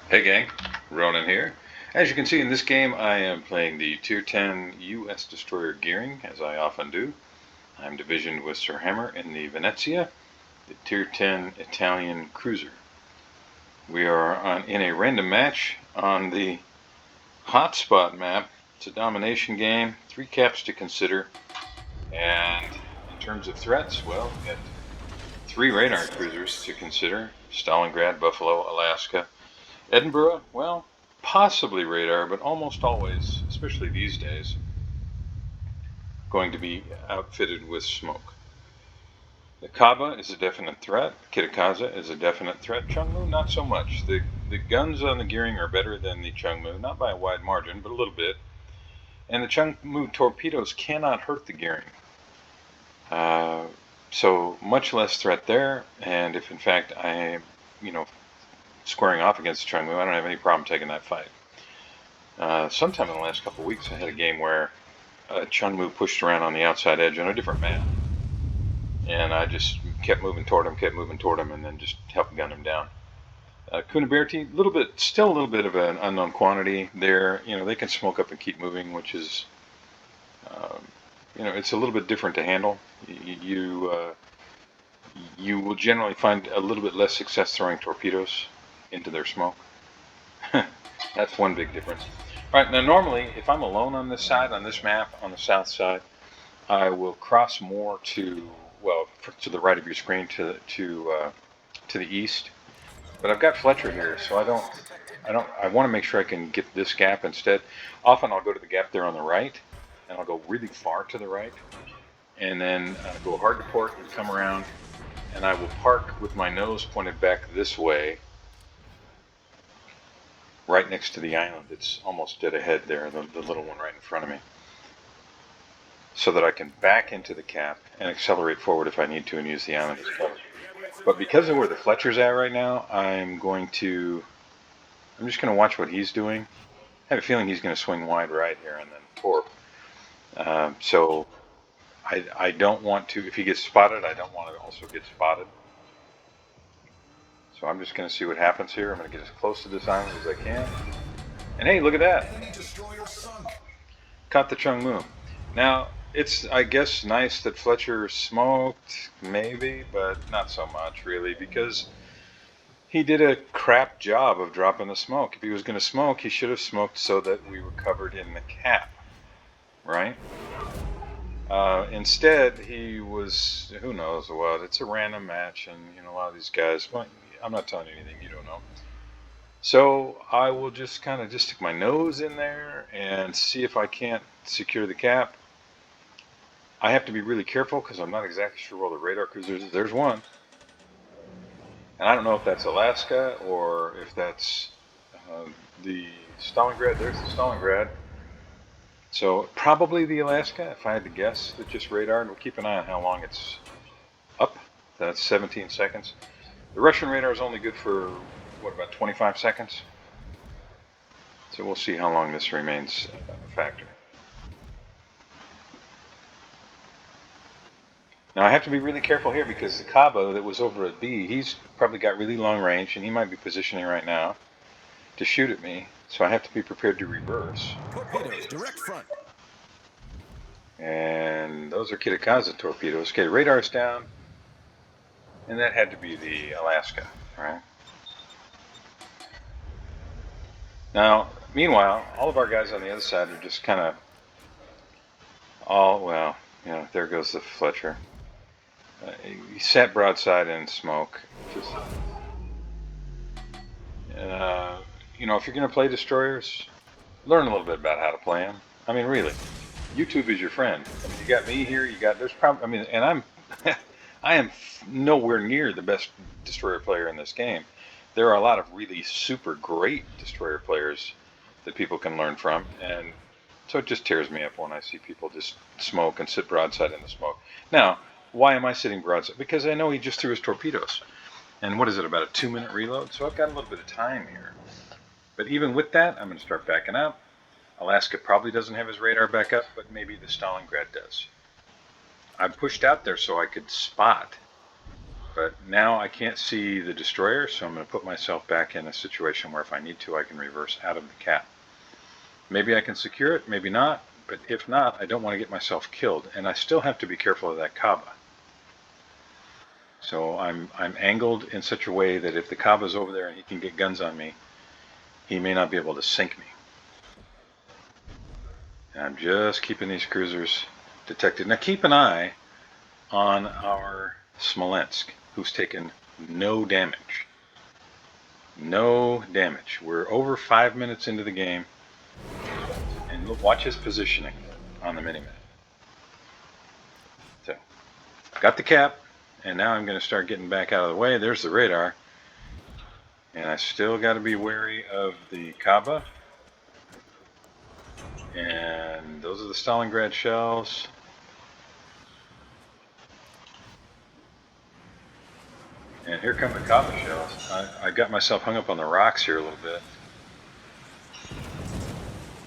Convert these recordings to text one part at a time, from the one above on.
Hey gang, Ronin here. As you can see in this game, I am playing the Tier 10 U.S. Destroyer Gearing, as I often do. I'm divisioned with Sir Hammer in the Venezia, the Tier 10 Italian cruiser. We are in a random match on the Hotspot map. It's a domination game, 3 caps to consider, and in terms of threats, well, we got 3 radar cruisers to consider: Stalingrad, Buffalo, Alaska. Edinburgh, well, possibly radar, but almost always, especially these days, going to be outfitted with smoke. The Kaba is a definite threat. Kitakaza is a definite threat. Chungmu, not so much. The guns on the gearing are better than the Chungmu, not by a wide margin, but a little bit. And the Chungmu torpedoes cannot hurt the gearing. So much less threat there. And if in fact I am, squaring off against Chungmu, I don't have any problem taking that fight. Sometime in the last couple of weeks, I had a game where Chungmu pushed around on the outside edge on a different map, and I just kept moving toward him, and then just helped gun him down. Kunaberti, still a little bit of an unknown quantity there. They can smoke up and keep moving, which is, it's a little bit different to handle. You will generally find a little bit less success throwing torpedoes into their smoke. That's one big difference. All right, now normally, if I'm alone on this side, on this map, on the south side, I will cross more to the right of your screen, to the east. But I've got Fletcher here, so I want to make sure I can get this gap instead. Often I'll go to the gap there on the right, and I'll go really far to the right, and then go hard to port and come around, and I will park with my nose pointed back this way, right next to the island. It's almost dead ahead there, the little one right in front of me, so that I can back into the cap and accelerate forward if I need to and use the island as cover. But because of where the Fletcher's at right now, I'm just going to watch what he's doing. I have a feeling he's going to swing wide right here and then torp. So I don't want to, if he gets spotted, I don't want to also get spotted. So I'm just going to see what happens here. I'm going to get as close to this island as I can. And hey, look at that. Caught the Chungmu. Now, it's, I guess, nice that Fletcher smoked, maybe, but not so much, really, because he did a crap job of dropping the smoke. If he was going to smoke, he should have smoked so that we were covered in the cap, right? Instead, he was, who knows what. It's a random match, and, a lot of these guys, well, I'm not telling you anything you don't know. So I will just kind of stick my nose in there and see if I can't secure the cap. I have to be really careful because I'm not exactly sure where the radar cruisers is. There's one. And I don't know if that's Alaska or if that's the Stalingrad. There's the Stalingrad. So probably the Alaska, if I had to guess, that just radar. And we'll keep an eye on how long it's up. That's 17 seconds. The Russian radar is only good for, about 25 seconds? So we'll see how long this remains a factor. Now I have to be really careful here because the Cabo that was over at B, he's probably got really long range, and he might be positioning right now to shoot at me. So I have to be prepared to reverse. Torpedoes, direct front. And those are Kitakaza torpedoes. Okay, radar's down. And that had to be the Alaska, right? Now, meanwhile, all of our guys on the other side are just kind of there goes the Fletcher. He sat broadside in smoke. Just, if you're going to play destroyers, learn a little bit about how to play them. I mean, really, YouTube is your friend. I mean, you got me here. And I am nowhere near the best destroyer player in this game. There are a lot of really super great destroyer players that people can learn from, and so it just tears me up when I see people just smoke and sit broadside in the smoke. Now, why am I sitting broadside? Because I know he just threw his torpedoes. And what is it, about a 2-minute reload? So I've got a little bit of time here. But even with that, I'm going to start backing up. Alaska probably doesn't have his radar back up, but maybe the Stalingrad does. I pushed out there so I could spot But now I can't see the destroyer, so I'm going to put myself back in a situation where if I need to, I can reverse out of the cap. Maybe I can secure it, maybe not, but if not, I don't want to get myself killed, and I still have to be careful of that Kaba. So I'm angled in such a way that if the Kaba's over there and he can get guns on me, he may not be able to sink me. And I'm just keeping these cruisers detected. Now keep an eye on our Smolensk, who's taken no damage. No damage. We're over 5 minutes into the game, and look, watch his positioning on the minimap. So, got the cap, and now I'm going to start getting back out of the way. There's the radar. And I still got to be wary of the Kaba. And those are the Stalingrad shells. And here come the Kaba shells. I got myself hung up on the rocks here a little bit.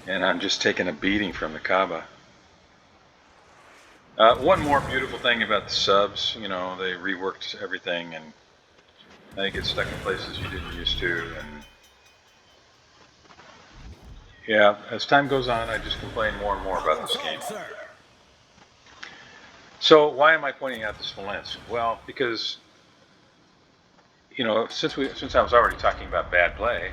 And I'm just taking a beating from the Kaba. One more beautiful thing about the subs, you know, they reworked everything and now you get stuck in places you didn't used to. And yeah, as time goes on, I just complain more and more about this game. So why am I pointing out the Smolensk? Well, because, you know, since I was already talking about bad play,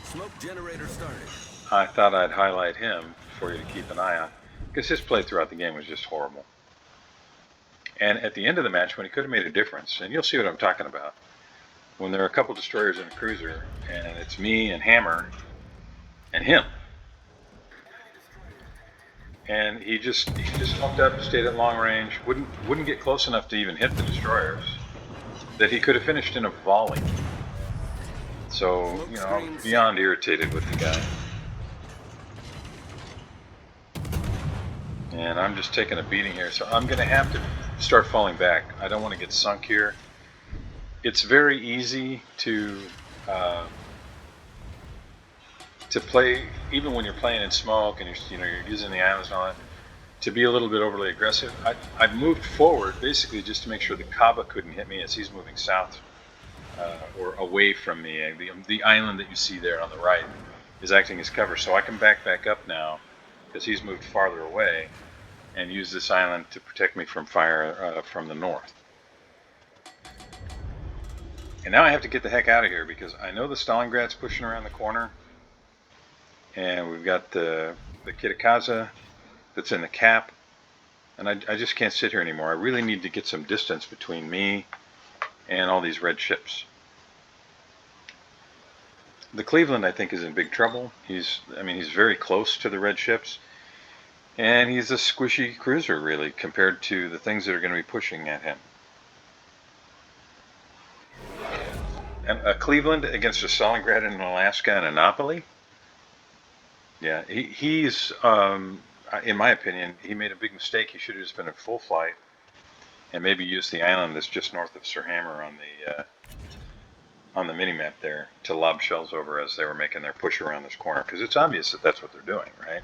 smoke generator started. I thought I'd highlight him for you to keep an eye on, because his play throughout the game was just horrible. And at the end of the match, when he could have made a difference, and you'll see what I'm talking about, when there are a couple destroyers in a cruiser, and it's me and Hammer and him, and he just bumped up, stayed at long range, wouldn't get close enough to even hit the destroyers, that he could have finished in a volley. So, you know, I'm beyond irritated with the guy. And I'm just taking a beating here, so I'm going to have to start falling back. I don't want to get sunk here. It's very easy to play, even when you're playing in smoke and you're using the islands and all that, to be a little bit overly aggressive. I've moved forward basically just to make sure the Kaba couldn't hit me as he's moving south or away from me. The island that you see there on the right is acting as cover, so I can back up now because he's moved farther away and use this island to protect me from fire from the north. And now I have to get the heck out of here because I know the Stalingrad's pushing around the corner, and we've got the Kitakaza that's in the cap, and I just can't sit here anymore. I really need to get some distance between me and all these red ships. The Cleveland, I think, is in big trouble. He's very close to the red ships, and he's a squishy cruiser, really, compared to the things that are going to be pushing at him. And a Cleveland against a Stalingrad in Alaska and a Napoli? Yeah, he's, in my opinion, he made a big mistake. He should have just been in full flight and maybe used the island that's just north of Sir Hammer on the mini-map there to lob shells over as they were making their push around this corner, because it's obvious that that's what they're doing, right?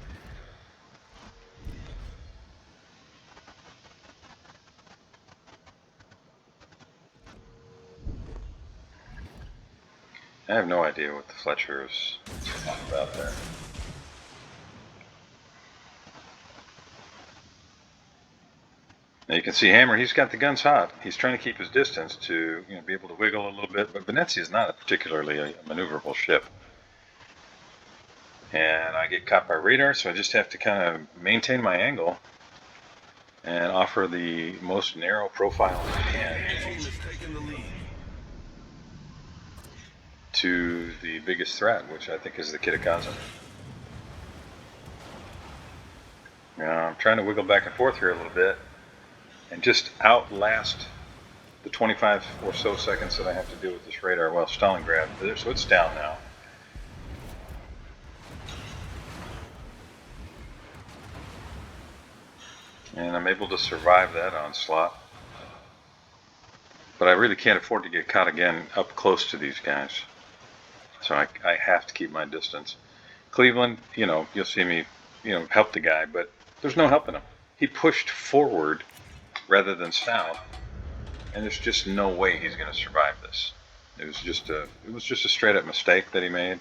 I have no idea what the Fletcher is about there. Now you can see Hammer, he's got the guns hot. He's trying to keep his distance to be able to wiggle a little bit, but Venezia is not a particularly maneuverable ship. And I get caught by radar, so I just have to kind of maintain my angle and offer the most narrow profile I can to the biggest threat, which I think is the Kitakaza. Now I'm trying to wiggle back and forth here a little bit and just outlast the 25 or so seconds that I have to do with this radar. Well, Stalingrad, so it's down now. And I'm able to survive that onslaught. But I really can't afford to get caught again up close to these guys. So I have to keep my distance. Cleveland, you'll see me, help the guy, but there's no helping him. He pushed forward rather than south, and there's just no way he's going to survive this. It was just a straight up mistake that he made,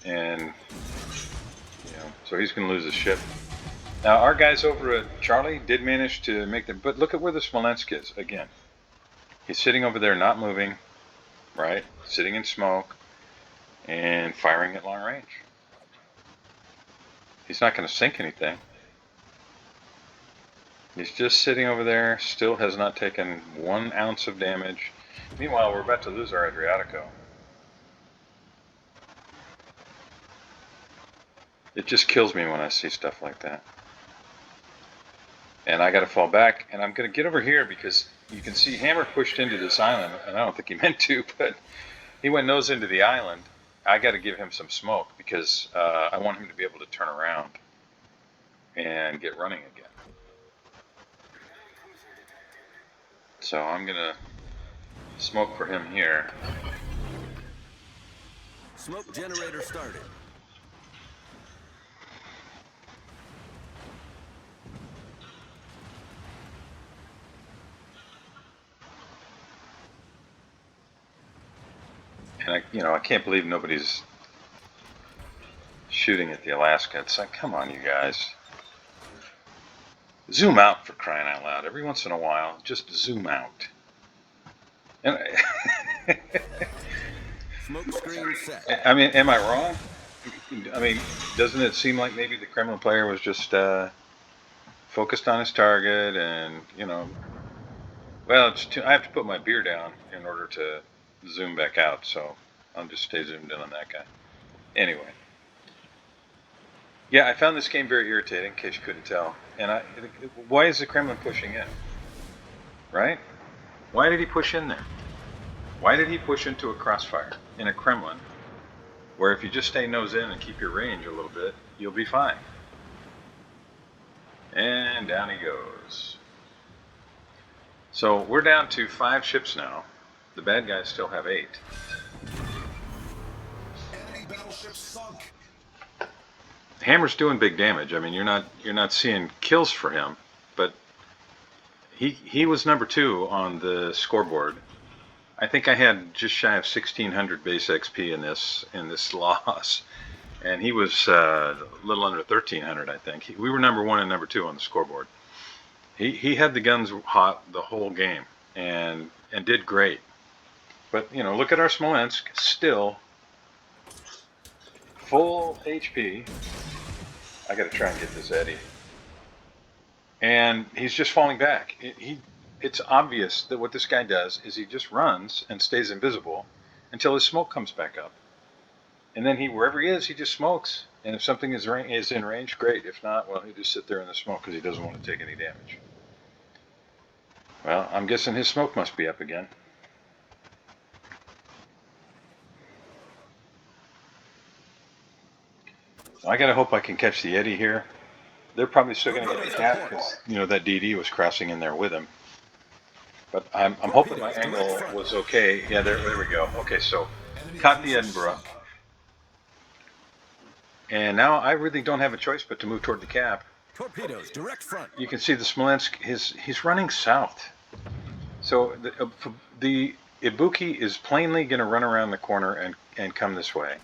and so he's going to lose his ship. Now our guys over at Charlie did manage to make them, but look at where the Smolensk is again. He's sitting over there, not moving, right? Sitting in smoke and firing at long range. He's not going to sink anything. He's just sitting over there, still has not taken 1 ounce of damage. Meanwhile, we're about to lose our Adriatico. It just kills me when I see stuff like that. And I got to fall back, and I'm going to get over here because you can see Hammer pushed into this island, and I don't think he meant to, but he went nose into the island. I got to give him some smoke because I want him to be able to turn around and get running again. So I'm going to smoke for him here. Smoke generator started. And I can't believe nobody's shooting at the Alaska. It's like, come on, you guys. Zoom out, for crying out loud. Every once in a while, just zoom out. And Smoke screen set. I mean, am I wrong? I mean, doesn't it seem like maybe the Kremlin player was just focused on his target and, well, I have to put my beer down in order to zoom back out, so I'll just stay zoomed in on that guy. Anyway. Yeah, I found this game very irritating, in case you couldn't tell. And why is the Kremlin pushing in? Right? Why did he push in there? Why did he push into a crossfire in a Kremlin, where if you just stay nose in and keep your range a little bit, you'll be fine? And down he goes. So we're down to 5 ships now. The bad guys still have 8. Enemy battleship sunk. Hammer's doing big damage. I mean, you're not seeing kills for him, but he was number 2 on the scoreboard. I think I had just shy of 1,600 base XP in this loss, and he was a little under 1,300. I think we were number 1 and number 2 on the scoreboard. He had the guns hot the whole game and did great. But look at our Smolensk, still full HP. I got to try and get this Eddie. And he's just falling back. It's obvious that what this guy does is he just runs and stays invisible until his smoke comes back up. And then wherever he is, he just smokes. And if something is in range, great. If not, well, he just sit there in the smoke because he doesn't want to take any damage. Well, I'm guessing his smoke must be up again. I gotta hope I can catch the Eddie here. They're probably still gonna get the cat because that DD was crossing in there with him. But I'm hoping my angle was okay. Yeah, there we go. Okay, so caught the Edinburgh, and now I really don't have a choice but to move toward the cap. Torpedoes, direct front. You can see the Smolensk. He's running south, so the Ibuki is plainly going to run around the corner and come this way.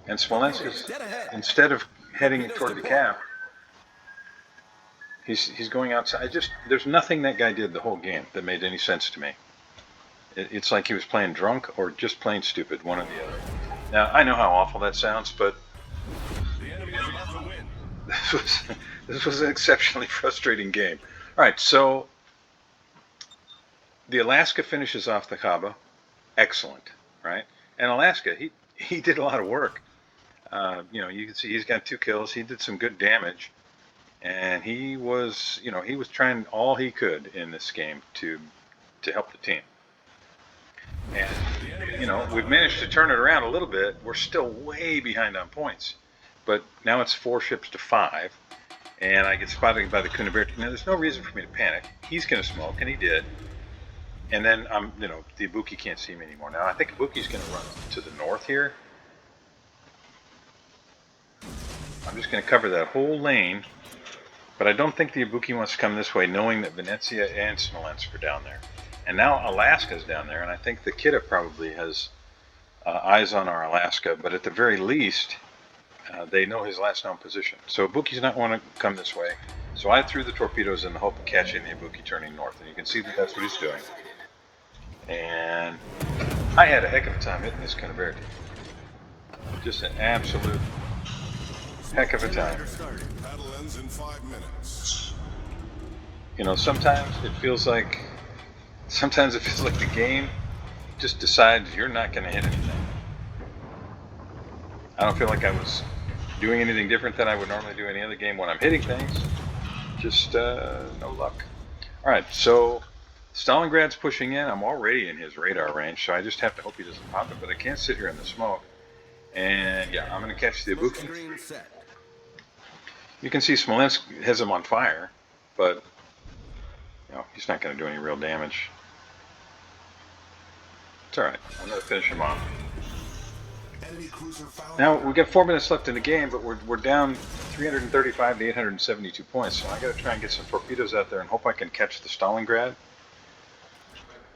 And Smolensk is, instead of heading toward the cap, he's going outside. There's nothing that guy did the whole game that made any sense to me. It's like he was playing drunk or just plain stupid, one or the other. Now, I know how awful that sounds, but The enemy is about to win. this was an exceptionally frustrating game. All right, so the Alaska finishes off the Kaba. Excellent, right? And Alaska, he did a lot of work. You can see he's got 2 kills. He did some good damage, and he was trying all he could in this game to help the team. And we've managed to turn it around a little bit. We're still way behind on points, but now it's 4 ships to 5, and I get spotted by the Kuniberti. Now there's no reason for me to panic. He's going to smoke, and he did. And then the Ibuki can't see me anymore. Now I think Ibuki's going to run to the north here. I'm just going to cover that whole lane But I don't think the Ibuki wants to come this way, knowing that Venezia and Smolensk are down there. And now Alaska's down there, and I think the Kidda probably has eyes on our Alaska, but at the very least, they know his last known position. So Ibuki's not want to come this way. So I threw the torpedoes in the hope of catching the Ibuki turning north, and you can see that that's what he's doing. And I had a heck of a time hitting this Canaverti. Just an absolute heck of a time. Battle ends in 5 minutes. You know, sometimes it feels like the game just decides you're not going to hit anything. I don't feel like I was doing anything different than I would normally do any other game when I'm hitting things. Just no luck. All right, so Stalingrad's pushing in. I'm already in his radar range, so I just have to hope he doesn't pop it, but I can't sit here in the smoke. And yeah, I'm going to catch the Smoke Ibuki. screen set. You can see Smolensk has him on fire, but you know, he's not going to do any real damage. It's all right. I'm going to finish him off. Enemy cruiser found. Now we've got 4 minutes left in the game, but we're down 335 to 872 points. So I got to try and get some torpedoes out there and hope I can catch the Stalingrad.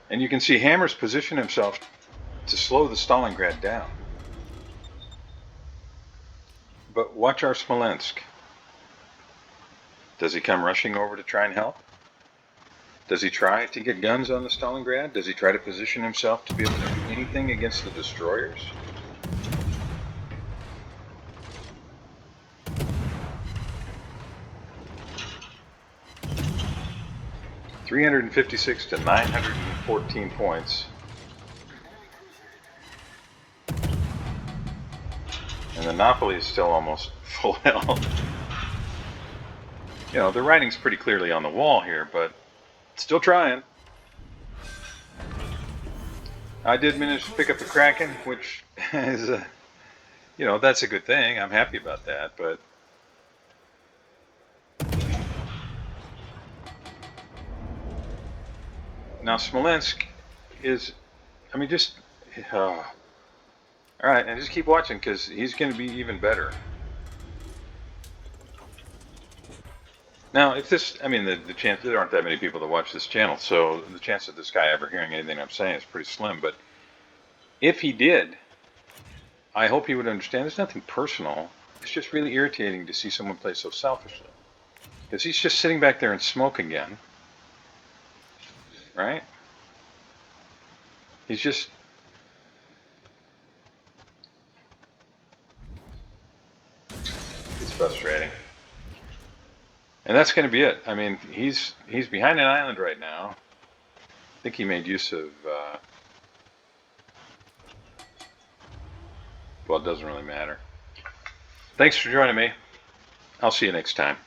And you can see Hammer's position himself to slow the Stalingrad down. But watch our Smolensk. Does he come rushing over to try and help? Does he try to get guns on the Stalingrad? Does he try to position himself to be able to do anything against the destroyers? $356 to 914 points. And the Napoli is still almost full health. You know, the writing's pretty clearly on the wall here, but still trying. I did manage to pick up the Kraken, which is you know, that's a good thing. I'm happy about that, but now Smolensk is, I mean, just all right, and just keep watching because he's going to be even better. Now, if this, I mean, the chance, there aren't that many people that watch this channel, so the chance of this guy ever hearing anything I'm saying is pretty slim. But if he did, I hope he would understand there's nothing personal. It's just really irritating to see someone play so selfishly. Because he's just sitting back there in smoke again. Right? He's just... It's frustrating. And that's going to be it. I mean, he's behind an island right now. I think he made use of... well, it doesn't really matter. Thanks for joining me. I'll see you next time.